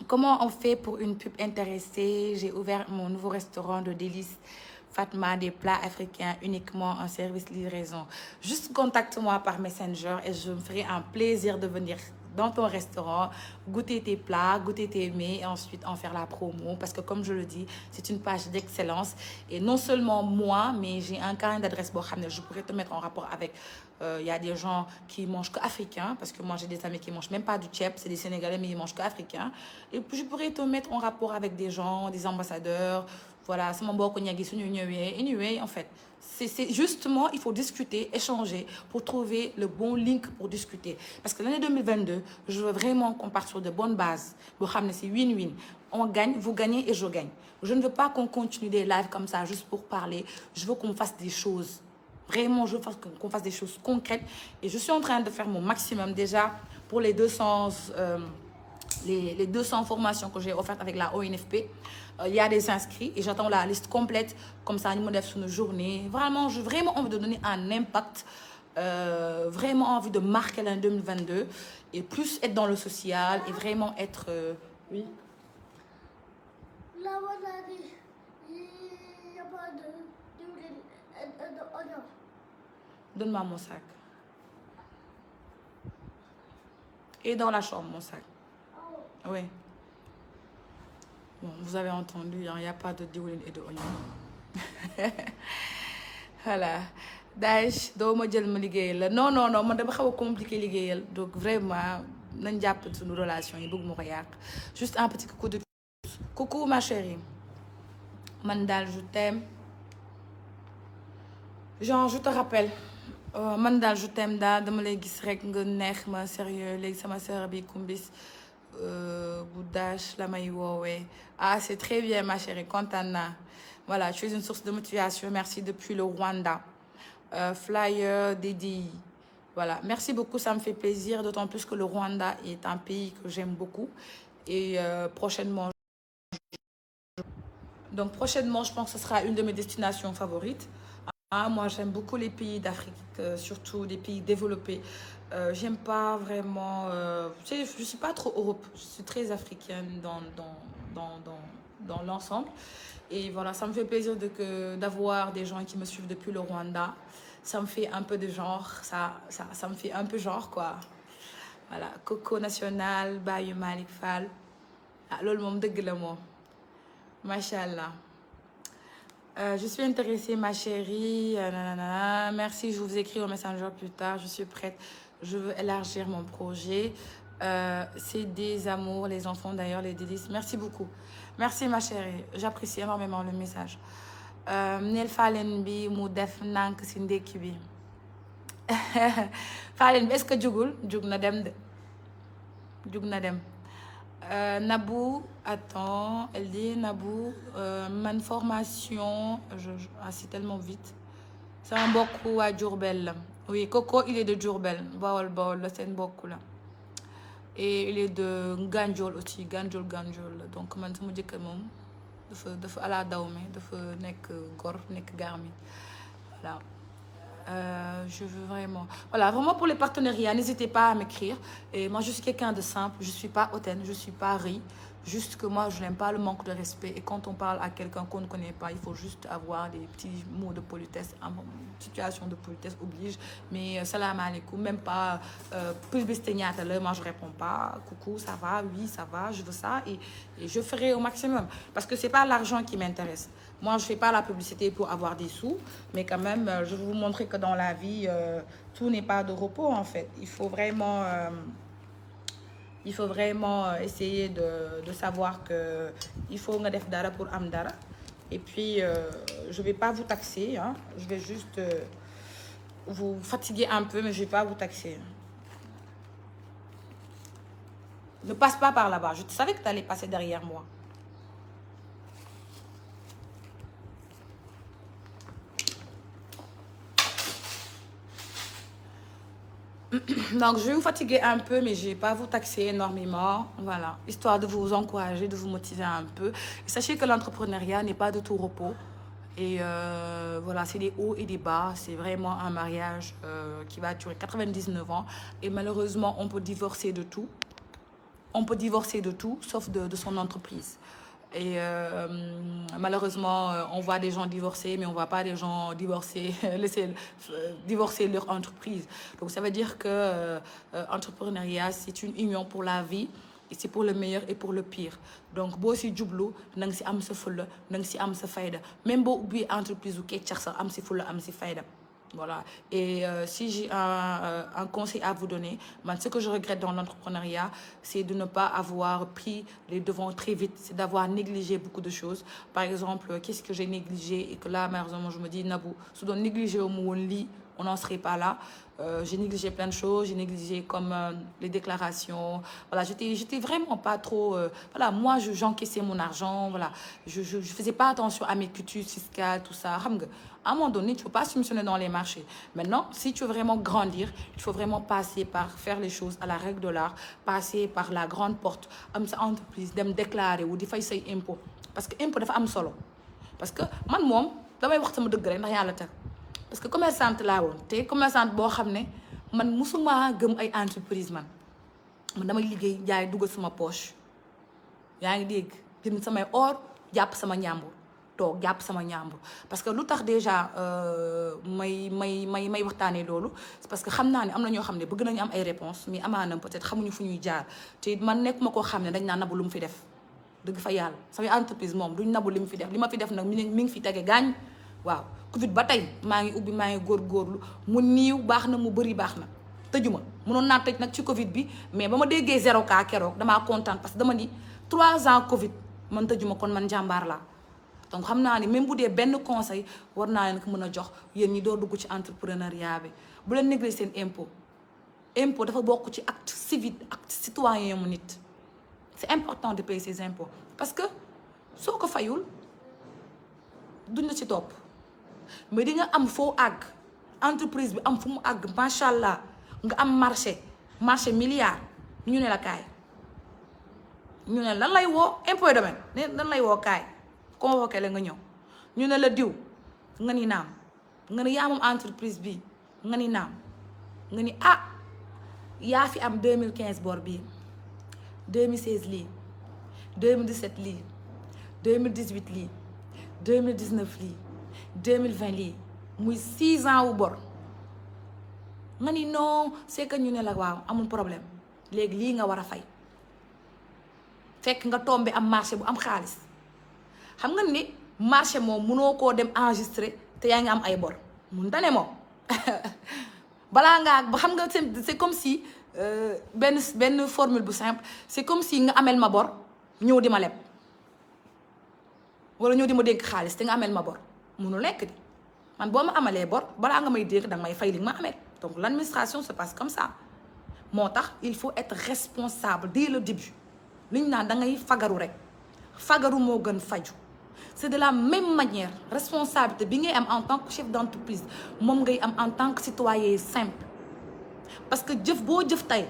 Comment on fait pour une pub intéressée? J'ai ouvert mon nouveau restaurant de délices Fatma, des plats africains uniquement en service livraison. Juste contacte-moi par Messenger et je me ferai un plaisir de venir dans ton restaurant, goûter tes plats, goûter tes mets et ensuite en faire la promo. Parce que comme je le dis, c'est une page d'excellence. Et non seulement moi, mais j'ai un carnet d'adresse. Je pourrais te mettre en rapport avec... y a des gens qui mangent qu'africain. Parce que moi, j'ai des amis qui ne mangent même pas du tchèp. C'est des Sénégalais, mais ils mangent qu'africain. Et puis, je pourrais te mettre en rapport avec des gens, des ambassadeurs. Voilà, c'est mon beau anyway, en fait. C'est justement, il faut discuter, échanger pour trouver le bon link pour discuter. Parce que l'année 2022, je veux vraiment qu'on parte sur de bonnes bases. C'est win-win. On gagne, vous gagnez et je gagne. Je ne veux pas qu'on continue des lives comme ça juste pour parler. Je veux qu'on fasse des choses. Vraiment, je veux qu'on fasse des choses concrètes. Et je suis en train de faire mon maximum déjà pour les 200, les 200 formations que j'ai offertes avec la ONFP. Il y a des inscrits et j'attends la liste complète. Comme ça, nous modèles sur nos journées. Vraiment, j'ai vraiment envie de donner un impact. Vraiment envie de marquer l'année 2022 et plus être dans le social et vraiment être... oui. Là, il n'y a pas d'oignon. Donne-moi mon sac. Et dans la chambre, mon sac. Oui. Bon, vous avez entendu, il n'y a pas de diwlin et de oignon. Voilà. Daesh doo ma jël ma liggéeyal la non non non man dama xaw a compliqué liggéeyal donc vraiment nañ jàpp suñu relation yi bëgg ma ko yàq juste un petit coucou de plus. Coucou ma chérie man daal je t'aime genre je te rappelle man daal je t'aime daal dama lay gis rek nga neex ma sérieux léegi sama sœur bi kumbis bu Dash la may woowee ah c'est très bien ma chérie kontaan naa voilà tu es une source de motivation merci depuis le Rwanda. Flyer dédié. Voilà, merci beaucoup, ça me fait plaisir, d'autant plus que le Rwanda est un pays que j'aime beaucoup. Et prochainement, je pense que ce sera une de mes destinations favorites. Ah, moi, j'aime beaucoup les pays d'Afrique, surtout les pays développés. J'aime pas vraiment... je suis pas trop Europe, je suis très africaine dans l'ensemble. Et voilà, ça me fait plaisir d'avoir des gens qui me suivent depuis le Rwanda. Ça me fait un peu de genre, ça me fait un peu genre quoi. Voilà, Coco National, Baye Malick Fall. Ah, loolu moom dëgg la moom. Machallah. Je suis intéressée ma chérie. Nanana. Merci, je vous écris au Messenger plus tard. Je suis prête. Je veux élargir mon projet. C'est des amours, les enfants d'ailleurs, les délices. Merci beaucoup. Merci ma chérie. J'apprécie énormément le message. Neel Falen bi mu def nànk si ndekki bi Falen bi est-ce que jugul jug na dem de jug na dem Nabou attends elle dit Nabou man formation c'est tellement vite c'est un mbokk waa Diourbel la oui Coco il est de Diourbel Bawol la seen mbokk la et il est de Gandiol aussi Gandiol la donc man sama jëkkër moom dafa ala dawme dafa nekk Gor nekk Garmi voilà je veux vraiment voilà vraiment pour les partenariats n'hésitez pas à m'écrire et moi je suis quelqu'un de simple je suis pas hautaine je suis pas ri juste que moi je n'aime pas le manque de respect et quand on parle à quelqu'un qu'on ne connaît pas il faut juste avoir des petits mots de politesse situation de politesse oblige mais salam alaikum même pas publicité ñaata la moi je réponds pas coucou ça va oui ça va je veux ça et je ferai au maximum parce que c'est pas l'argent qui m'intéresse moi je fais pas la publicité pour avoir des sous mais quand même je vais vous montrer que dans la vie tout n'est pas de repos en fait il faut vraiment essayer de savoir que il faut nga def dara pour am dara et puis je vais pas vous taxer hein je vais juste vous fatiguer un peu mais je vais pas vous taxer ne passe pas par là-bas je savais que tu allais passer derrière moi donc je vais vous fatiguer un peu mais je vais pas vous taxer énormément voilà histoire de vous encourager de vous motiver un peu et sachez que l'entrepreneuriat n'est pas de tout repos et voilà c'est des hauts et des bas c'est vraiment un mariage qui va durer 99 ans et malheureusement on peut divorcer de tout sauf de son entreprise et malheureusement on voit des gens divorcer mais on voit pas des gens divorcer laisser divorcer leur entreprise donc ça veut dire que entrepreneuriat c'est une union pour la vie et c'est pour le meilleur et pour le pire donc boo si jublu na nga si am sa fulla na nga si am sa fayda même boo ubbi entreprise u keccax sax am si fulla am si fayda voilà et si j'ai un conseil à vous donner man ce que je regrette dans l'entrepreneuriat c'est de ne pas avoir pris les devants très vite c'est d'avoir négligé beaucoup de choses par exemple qu'est-ce que j'ai négligé et que là malheureusement je me dis Nabou su doon négligé wu mu woon lii on n'en serait pas là. J'ai négligé plein de choses, j'ai négligé comme les déclarations. Voilà, j'étais vraiment pas trop... voilà, moi, j'encaissais mon argent, voilà. Je faisais pas attention à mes cultures fiscales, tout ça. À un moment donné, tu ne peux pas subventionner dans les marchés. Maintenant, si tu veux vraiment grandir, il faut vraiment passer par faire les choses à la règle de l'art, passer par la grande porte, am sa entreprise, dem déclarer ou di fay say impôt. Parce que impôt dafa am solo. Parce que man moom damay wax sama dëgg rek ndax yàlla tax. Parce que commerçante laa woon te commerçante boo xam ne man musuma gëm ay entreprise man damay liggéey jaay dugal sama poche yaa ngi dégg jënd samay or jàpp sama ñàmbur toog jàpp sama ñàmbur parce que lu tax déjà may waxtaanee loolu c'est parce que xam naa ne am na ñoo xam ne bëgg nañu am ay réponses mais amaana peut-être xamuñu fu ñuy jaar te man nekkuma koo xam ne dañ naa nabu lu mu fi def dëgg fa yàlla samay entreprise moom duñ nabu li mu fi def li ma fi def nag mi ngi fi tege gaañ waaw Covid ba tey maa ngi ubbi maa ngi góorgóorlu mu niiw baax na mu bëri baax na tëjuma mënoon naa tëj nag ci Covid bi mais ba ma déggee 0 cas keroog damaa kontaan parce que dama ni 3 ans Covid man tëjuma kon man jàmbaar laa donc xam naa ni même bu dee benn conseil war naa leen ko mën a jox yéen ñi doo dugg ci entrepreneuriat bi bu leen négliger seen impôt dafa bokk ci acte civique acte citoyen mu nit c'est important de payer ses impôts parce que soo ko fayul duñ la ci topp mais di nga am foo àgg entreprise bi am fu mu àgg macha allah nga am marché milliard ñu ne la kaay ñu ne lan lay woo impôt et domaine lan lay woo kaay convoqué la nga ñëw ñu ne la diw nga ni naam nga ni yaa moom entreprise bi nga ni naam nga ni yaa fi am 2015 bor bii 2016 lii 2017 lii 2018 lii 2019 lii 2020 lii muy 6 ans wu bor nga ni non c'est que ñu ne la waaw amul problème léegi lii nga war a fay fekk nga tombé am marché bu am xaalis xam nga ni marché moom mënoo koo dem enregistré te yaa ngi am ay bor mun dane moom balaa ngaa ba xam nga c'est comme si benn formule bu simple c'est comme si nga amel ma bor ñëw di ma leb wala ñëw di ma dénk xaalis te nga amel ma bor munu nekk di man boo ma amalee bor balaa nga may dénk danga may fay li nga ma amee donc l'administration se passe comme ça moo tax il faut être responsable dès le début li ñu naan da ngay fagaru rek fagaru moo gën faju c'est de la même manière responsabilité bi ngay am en tant que chef d'entreprise moom ngay am en tant que citoyen simple parce que jëf boo jëf tey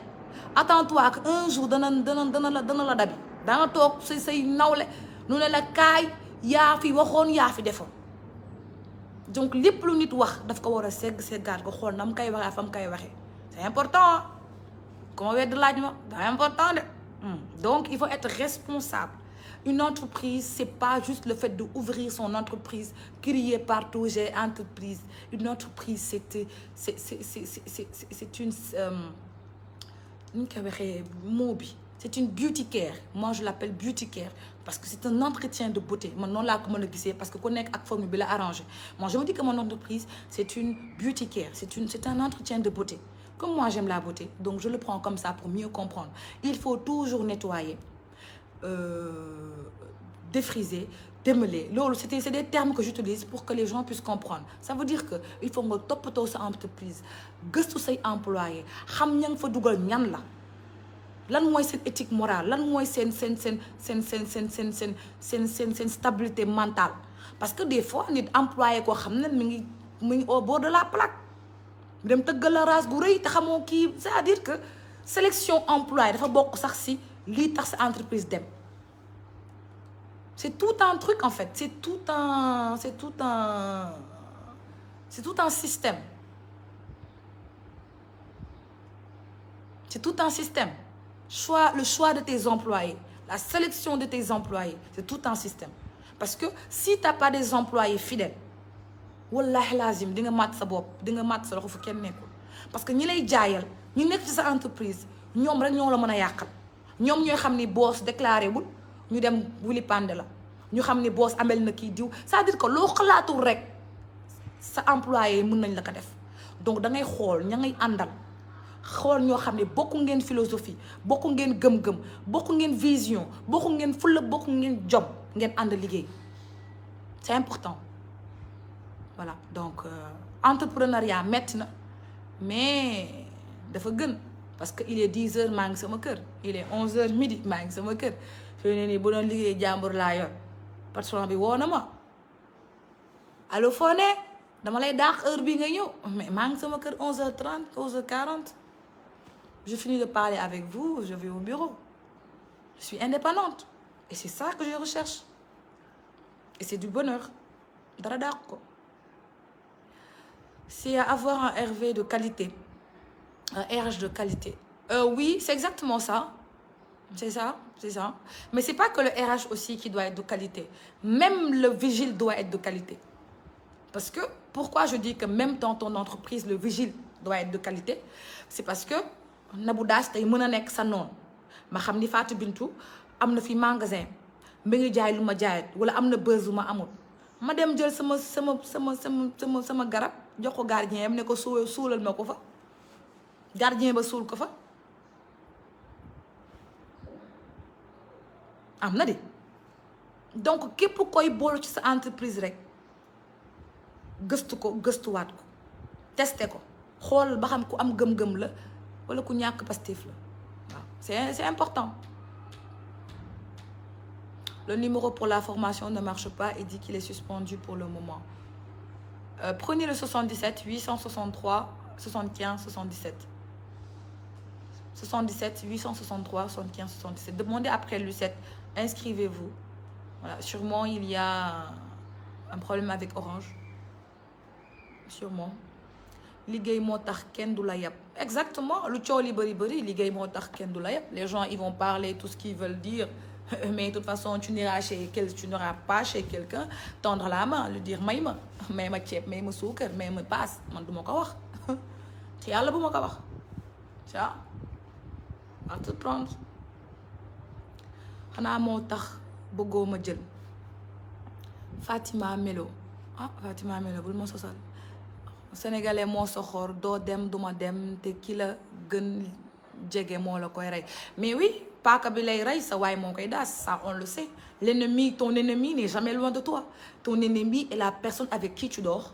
attends-toi que un jour dana la dabi danga toog say nawle nu ne la kaay yaa fi waxoon yaa fi defoon donc lépp lu nit wax daf ko war a seggaat ko xool na mu koy waxee fa mu koy waxee c'est important ku ma wedd laaj ma c'est important de donc il faut être responsable. Une entreprise, c'est pas juste le fait d'ouvrir son entreprise, crier partout, j'ai entreprise. Une entreprise, c'est une... c'est une beauty care. Moi, je l'appelle beauty care parce que c'est un entretien de beauté. Moi, non là, comment le dire, parce que connaître avec forme bien arrangé. Moi, je me dis que mon entreprise, c'est une beauty care. C'est un entretien de beauté. Comme moi, j'aime la beauté, donc je le prends comme ça pour mieux comprendre. Il faut toujours nettoyer. Défriser, démêler. C'est des termes que j'utilise pour que les gens puissent comprendre. Ça veut dire que il faut que toppatoo sa entreprise gëstu say employé xam ña nga fa dugal ñan la lan mooy seen éthique morale lan mooy seen stabilité mentale parce que des fois nit employé koo xam ne mi ngi au bord de la plaque dem tëggal la race gu rëy te xamoo kii c'est-à-dire que sélection employé dafa bokk sax si lii tax sa entreprise dem c'est tout un truc en fait c'est tout un système le choix de tes employés la sélection de tes employés c'est tout un système parce que si t'as pas des employés fidèles wallahi lazim di nga màtt sa bopp di nga màtt sa loxo fu kenn nekkul parce que ñi lay jaayal ñu nekk ci sa entreprise ñoom rek ñoo la mën a yàqal ñoom ñooy xam ni boss déclaré wul ñu dem wuli pande la ñu xam ni boss amel na kii diw c'est-à-dire que loo xalaatul rek sa employé yi mën nañ la ko def donc da ngay xool ña ngay àndal xool ñoo xam ne bokku ngeen philosophie bokku ngeen gëm-gëm bokku ngeen vision bokku ngeen fulla bokku ngeen job ngeen ànd liggéey c'est important voilà donc entrepreneuriat metti na mais dafa gën parce que il est 10 heures maa ngi sama kër il est 11 heures midi maa ngi sama kër fi ne nii bu doon liggéey jàmbur laa yor patron bi woo na ma allo foo ne dama lay daax heure bi nga ñëw mais maa ngi sama kër 11h30 11h40 je finis de parler avec vous je vais au bureau je suis indépendante et c'est ça que je recherche et c'est du bonheur dara daax ko c'est avoir un RV de qualité un RH de qualité oui c'est exactement ça c'est ça mais c'est pas que le RH aussi qui doit être de qualité même le vigile doit être de qualité parce que pourquoi je dis que même dans ton entreprise le vigile doit être de qualité c'est parce que Nabou Dash tey mën a nekk sa noon ma xam ni Fatou Bintou am na fi magasin mi ngi jaay lu ma jaayat wala am na buzz lu ma amul ma dem jël sama garab jox ko gardien am ne ko suulal ma ko fa gardien ba suul ko fa am na de donc képp koy boolu ci sa entreprise rek gëstu ko gëstuwaat ko testé ko xool ba xam ku am gëm-gëm la wala ku ñàkk pastif la waaw c'est important. Le numéro pour la formation ne marche pas et dit qu'il est suspendu pour le moment. Prenez le 77 863 75 77. 77 863 75 77. Demandez après Lucette, inscrivez-vous. Voilà, sûrement il y a un problème avec Orange. Sûrement. Liggéey moo tax kenn du la yab. Exactement, lu coow li bëri liggéey moo tax kenn du la yab. Les gens ils vont parler tout ce qu'ils veulent dire. Mais de toute façon tu n'auras pas chez quelqu'un tendre la main lui dire may ma ceeb may ma suukar may ma paas man du ma ko wax te yàlla bu ma ko wax ça à te prendre xanaa moo tax bëggoo ma jël Fatima Melo bul ma sosal sénégalais moo soxor doo dem duma dem te ki la gën jege moo la koy rey mais oui paaka bi lay rey sa waay moo koy daas ça on le sait ton ennemi n'est jamais loin de toi ton ennemi est la personne avec qui tu dors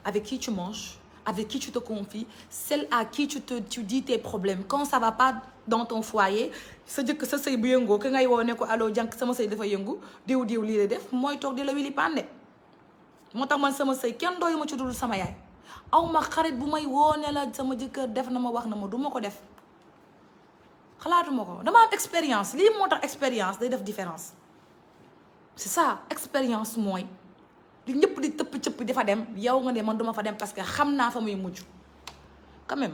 avec qui tu manges avec qui tu te confies celle à qui tu dis tes problèmes quand ça va pas dans ton foyer sa sëy bu yëngoo ka ngay woo ne ko allo jànk sama sëy dafa yëngu diw lii la def mooy toog di la wili pande moo tax man sama sëy kenn dooyu ma ci dul sama yaay aw ma xarit bu may woone la sama jëkkër def na ma wax na ma du ma ko def xalaatuma ko dama am expérience lii moo tax expérience day def différence c'est ça expérience mooy di ñëpp di tëpp di fa dem yow nga ne man duma fa dem parce que xam naa fa muy mujj quand même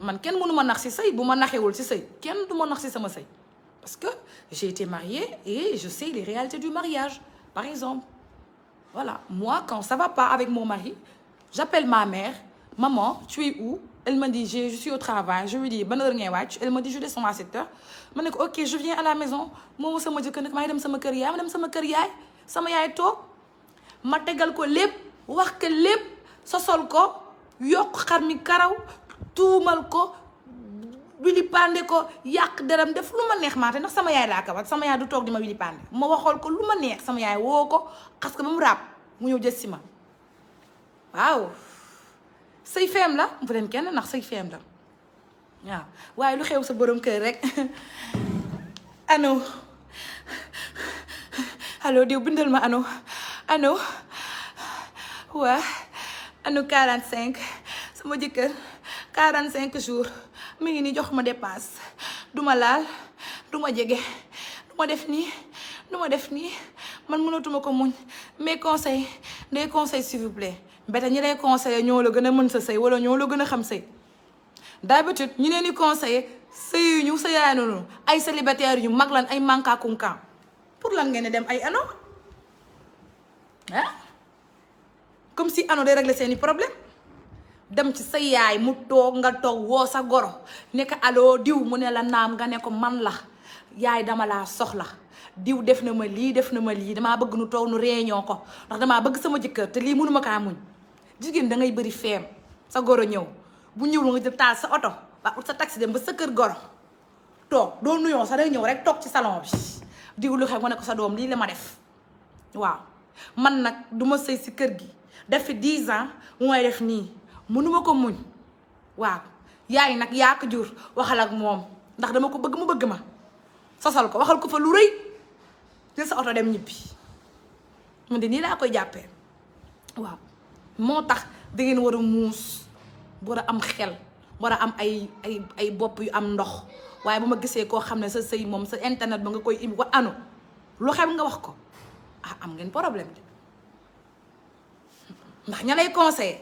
man kenn mënu ma nax si sëy bu ma naxewul si sëy kenn du ma nax si sama sëy parce que j'ai été mariée et je sais les réalités du mariage par exemple voilà moi quand ça va pas avec mon mari j'appelle ma mère maman tu es où elle me dit je suis au travail je lui dis ban heure ngay wàcc elle me dit je descends à 7 heures ma ne ko ok je viens à la maison moomu sama jëkkër nag maa ngi dem sama kër yaay ma dem sama kër yaay sama yaay toog ma tegal ko lépp wax ko lépp sosol ko yokk xar mi karaw tuumal ko wili pande ko yàq deram def lu ma neex maate ndax sama yaay laa ko wax sama yaay du toog di ma wili pande ma waxool ko lu ma neex sama yaay woo ko xas ko ba mu raab mu ñëw jël si ma waaw sëy feem la bu leen kenn ndax sëy feem la waaw waaye lu xew sa borom kër rek ano allo diw bindal ma ano waa ano 45 sama jëkkër 45 jours mi ngi ni jox ma dépense duma laal duma jege duma def nii man mënatuma ko muñ mes conseils des conseils s'il vous plaît mbete ñi lay conseiller ñoo la gën a mën sa sëy wala ñoo la gën a xam sëy d'habitude ñi leen di conseiller sëy ñu sëyaay noonu ay célibataire yu mag lan ay mankakunkan pour lan ngeen dem ay ano comme si ano day régler seeni problème dem ci sa yaay mu toog nga toog woo sa goro ne ko allo diw mu ne la naam nga ne ko man la yaay dama laa soxla diw def na ma lii damaa bëgg nu toog nu réunion ko ndax damaa bëgg sama jëkkër te lii mënuma kaa muñ jigéen da ngay bëri feem sa goro ñëw bu ñëwul nga jël taal sa oto ba ut sa taxi dem ba sa kër goro toog doo nuyoo sax day ñëw rek toog ci salon bi diw lu xew nga ne ko sa doom lii la ma def waaw man nag du ma sëy si kër gi def fi 10 ans mu may def nii mënuma ko muñ. waaw yaay nag yaa ko jur waxal ak moom ndax dama ko bëgg mu bëgg ma sosal ko waxal ko fa lu rëy jël sa oto dem ñibbi mu de nii laa koy jàppee. waaw moo tax dangeen war a muus war a am xel war a am ay bopp yu am ndox waaye bu ma gisee koo xam ne sa sëy moom sa internet ba nga koy indi wa ano lu xew nga wax ko am ngeen problème de ndax ña lay conseillé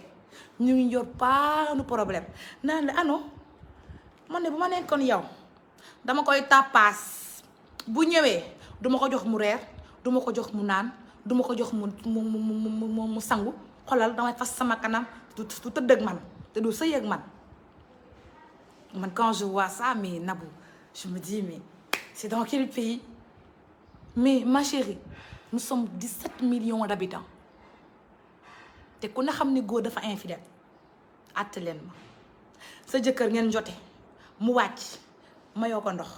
ñu ngi yor paanu problème naan la ano man ne bu ma nekkoon yow dama koy tàppaas bu ñëwee duma ko jox mu reer duma ko jox mu naan duma ko jox mu sangu xolal damay fas sama kanam du tëdd ak man te du sëy ak man quand je vois ça mais Nabou je me dis mais c'est dans quel pays? Mais ma chérie nous sommes 17 millions d'habitants te ku ne xam ne góor dafa infidèle àtte leen ma sa jëkkër ngeen jote mu wàcc mayoo ko ndox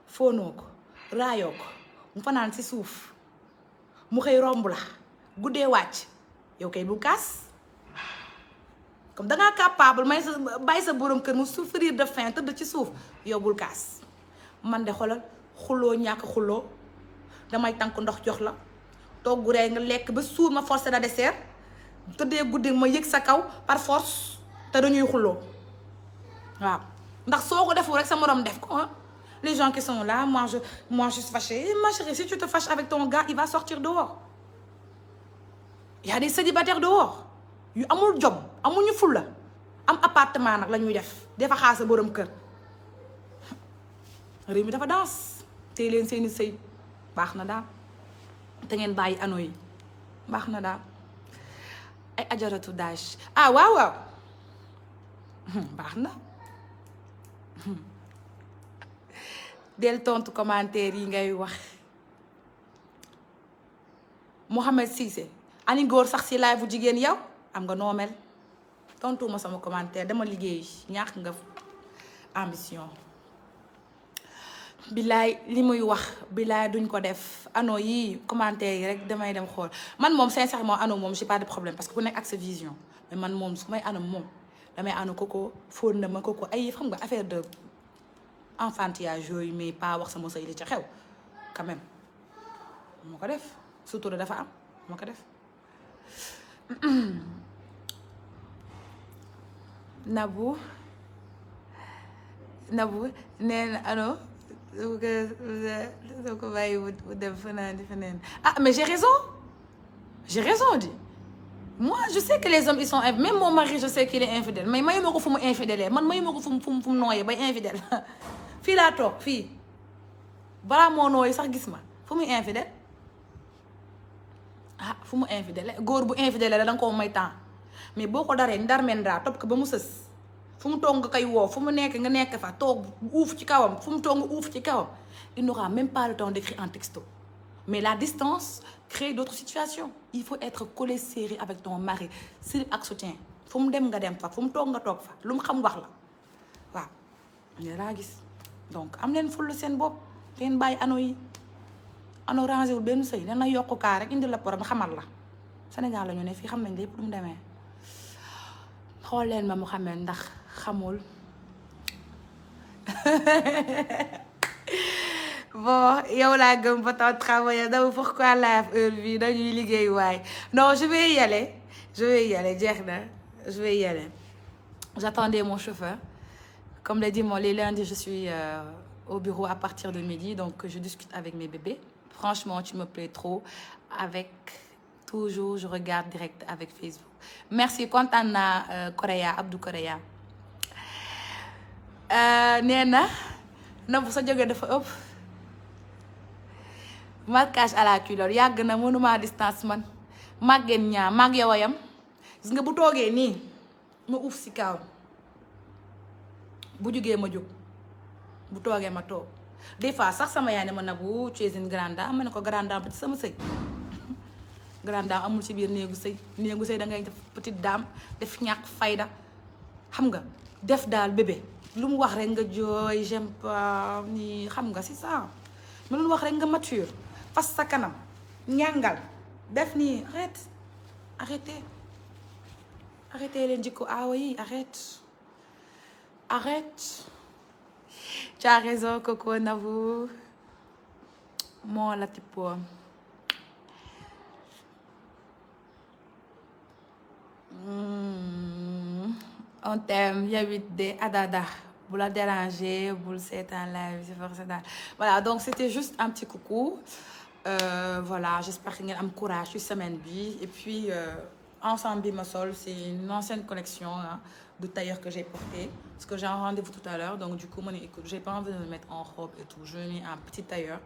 fóonoo ko raayoo ko mu fanaan ci suuf mu xëy romb la guddee wàcc yow kay bul kaas comme dangaa capable bàyyi sa borom kër mu souffrir de faim tëdd ci suuf yow bul kaas man de xoolal xuloo ñàkk xuloo damay tànk ndox jox la toggu rey nga lekk ba suur ma forcé la dessert tëddee guddi ma yëg sa kaw par force te dañuy xuloo waaw ndax soo ko deful rek sa morom def ko les gens qui sont là moi je suis fâchée ma chérie si tu te fâches avec ton gars il va sortir dehors il y a des célibataires dehors yu amul jom amuñu fulla am appartement nag la ñuy def dafa xaar sa borom kër réew mi dafa danse tey leen seeni sëy baax na daal te ngeen bàyyi ano yi baax na daal ay ajaratu daaj waaw baax na del tontu commentaire yi ngay wax Mohamed Cissé ani góor sax si live bu jigéen yow am nga noomel tontu ma sama commentaire dama liggéey ñàkk nga ambition bilaay li muy wax bilaay duñ ko def ano yi commentaire yi rek damay dem xool man moom sincèrement ano moom j'ai pas de problème parce que ku nekk ak sa vision mais man moom su may ano moom damay ano koko fóon na ma koko ay xam nga affaire de enfantillage yooyu mais pas wax sama sëy li ca xew quand même moo ko def surtout dafa am moo ko def Nabou nee na ano soo ko bàyyi bu dem fanaan di feneen mais j'ai raison di moi je sais que les hommes ils sont même mon mari je sais qu'il est infidèle mais mayu ma ko fu mu infidèle man mayu ma ko fu mu nooyee bay infidèle fii laa toog fii balaa moo nooyi sax gis ma fu muy infidèle fu mu infidèle góor bu infidèle la danga ko may temps mais boo ko daree ndar men daa topp ko ba mu sës fu mu toog nga koy woo fu mu nekk nga nekk fa toog uuf ci kawam fu mu toog nga uuf ci kawam il n'aura même pas le temps d'écrire un texto mais la distance crée d'autres situations il faut être collé serré avec ton mari slip ak soutien fu mu dem nga dem fa fu mu toog nga toog fa lu mu xam wax la waaw ñu laa gis donc am leen ful seen bopp ngeen bàyyi ano yi ano rangé wul benn sëy dana yokku kaa rek indi la problème xamal la Sénégal la ñu ne fii xam nañ lépp lu mu demee xool leen ma mu xamee ndax xamul bon yow laa gëm ba taw travailler daw pourquoi la heure bi dañuy liggéey waay non je vais y aller jeex na je vais y aller j'attendais mon chauffeur comme l'a dit moi les lundis je suis au bureau à partir de midi donc je discute avec mes bébés franchement tu me plais trop avec toujours je regarde direct avec Facebook merci kontaan naa Korea Abdou Korea nee na bu sa jógee dafa ëpp marquage à la culotte yàgg na mënuma distance man màggeen ñaa màgg yow a yam gis nga bu toogee nii ma uuf si kaw bu jógee ma jóg bu toogee ma toog des fois sax sama yaay ne ma Nabou tu es une grande dame ma ne ko grande dame ci sama sëy grande dame amul ci biir néegu sëy da ngay def petite dame def ñàkk fayda xam nga def daal bébé lu mu wax rek nga jooy j'aime pas ni xam nga c'est ça mais lu mu wax rek nga mature fas sa kanam ñàngal def nii arrête arrêtez leen jikko aawa yi arrête. Tu as raison Coco Nabou mon la tipo. On t'aime yawit de adada bu la déranger bul seetaan live c'est forcé daal voilà donc c'était juste un petit coucou voilà j'espère que ngeen am courage ci semaine bi et puis ensemble bi ma sol c'est une ancienne collection de tailleur que j'ai porté parce que j'ai un rendez-vous tout à l'heure donc du coup ma ne écoute j'ai pas envie de me mettre en robe et tout je mets un petit tailleur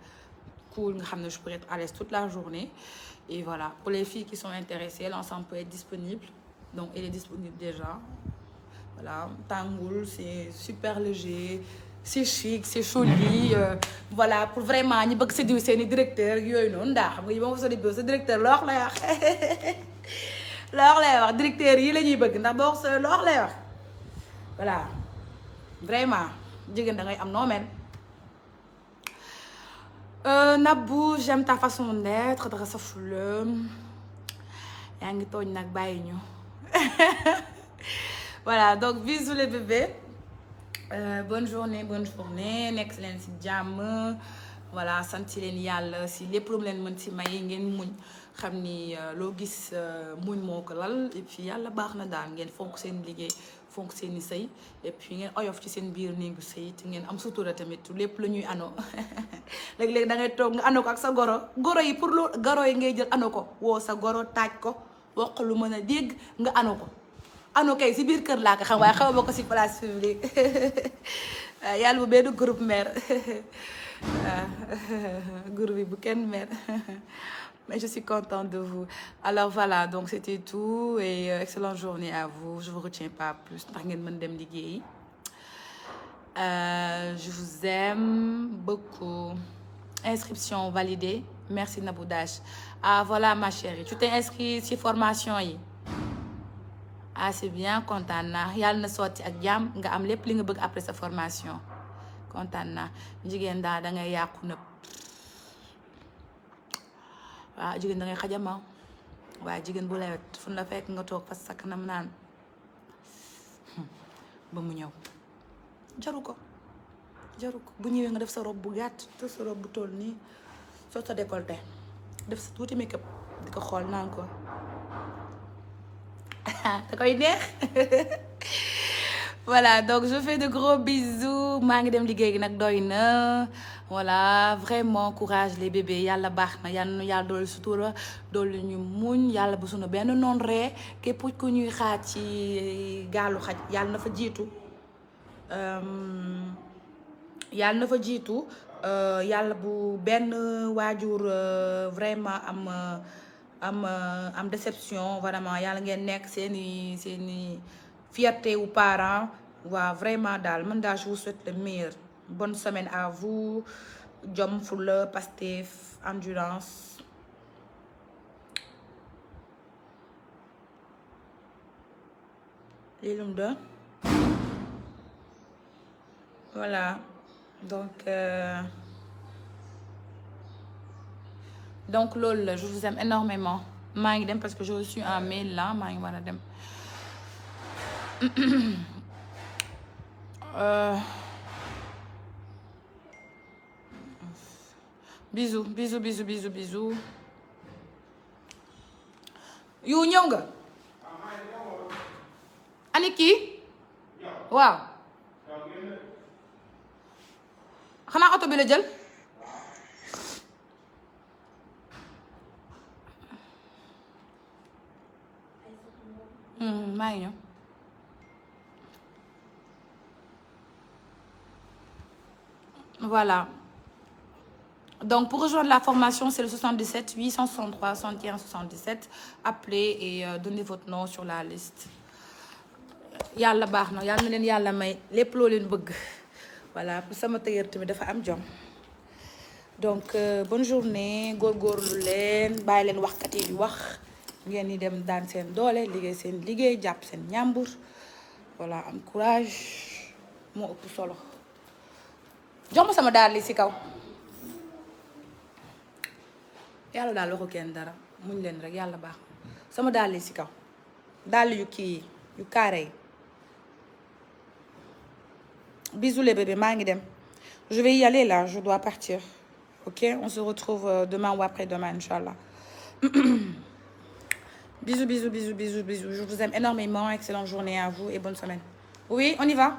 cool nga xam ne je pourrais être à l'aise toute la journée et voilà pour les filles qui sont intéressées l'ensemble peut être disponible donc il est disponible déjà voilà tàngul c'est super léger c'est chic c'est joli voilà pour vraiment ñi bëgg séduire seeni directeur yooyu noonu ndaa xam nga yi ma fa soli sa directeur loo wax lay wax loo lay wax directeur yi la ñuy bëgg ndax boo wax loo lay wax voilà vraiment jigéen da ngay am noo mel Nabou j'aime ta façon d'être dara sa fula yaa ngi tooñ nag bàyyi ñu voilà donc bisous les bébés bonne journée nekk leen ci jàmm voilà sant leen yàlla si lépp lu leen mën ci may ngeen muñ xam ni loo gis muñ moo ko lal et puis yàlla baax na daal ngeen fonk seen liggéey fonk seen i sëy et puis ngeen oyof ci seen biir néegu sëy te ngeen am sutura tamit lépp la ñuy ano léeg-léeg da ngay toog nga ano ko ak sa goro yi pour lu goro yi ngay jël ano ko woo sa goro taaj ko wax lu mën a dégg nga ano ko ano kay si biir kër laa ko xam waaye xaw ma ko si place publique yàlla bu benn groupe mère groupe bi bu kenn mère mais je suis contente de vous alors voilà donc c'était tout et excellente journée à vous je vous retiens pas plus ndax ngeen mën dem liggéeyi je vous aime beaucoup inscription validée merci Nabou Dash ah voilà ma chérie tu t'es inscrite ci formation yi ah c'est bien kontaan naa yàlla na sotti ak jàmm nga am lépp li nga bëgg après sa formation kontaan naa jigéen daal da ngay yàqu nëpp waaw jigéen da ngay xajama waaye jigéen bu lewet fu la fekk nga toog fas sa kanam naan ba mu ñëw jaru ko bu ñëwee nga def sa robe bu gàtt te sa robe bu toll nii soo sa décolleté def sa tuuti make-up di ko xool naan ko da koy neex voilà donc je fais de gros bisous maa ngi dem liggéey gi nag doy na voilà vraiment courage les bébés yàlla baax na yàlla doolu sutura doolu ñu muñ yàlla bu sunu benn noon ree képp ku ñuy xaar ci gaalu xaj yàlla na fa jiitu yàlla bu benn waajur vraiment am déception vraiment yàlla ngeen nekk seeni fierté ou parents waaw vraiment daal man daal je vous souhaite le meilleur bonne semaine à vous jom fulla Pastef endurance lii lum doon voilà donc loolu la je vous aime énormément maa ngi dem parce que j'ai reçu un mail là maa ngi war a dem bisous yu ñëw nga ani kii waaw xanaa oto bi la jël maa ngi ñëw voilà donc pour rejoindre la formation c'est le 77 863 61 77 appelez et donnez votre nom sur la liste yàlla baax na yàlla na leen yàlla may lépp loo leen bëgg voilà pour sama tailleur tamit dafa am jom donc bonne journée góorgóorlu leen bàyyi leen waxkat yi di wax ngeen di dem daan seen doole liggéey seen liggéey jàpp seen ñàmbur voilà am courage moo ëpp solo jox ma sama daal li ci kaw yàlla daal waxu kenn dara muñ leen rek yàlla baax sama dàll yi si kaw dàll yu kii yu carré yi. Bisous les bébés, maa ngi dem. Je vais y aller là, je dois partir. Ok, on se retrouve demain ou après-demain, Inch'Allah. Bisous, bisous, bisous, bisous, bisous. Je vous aime énormément. Excellente journée à vous et bonne semaine. Oui, on y va.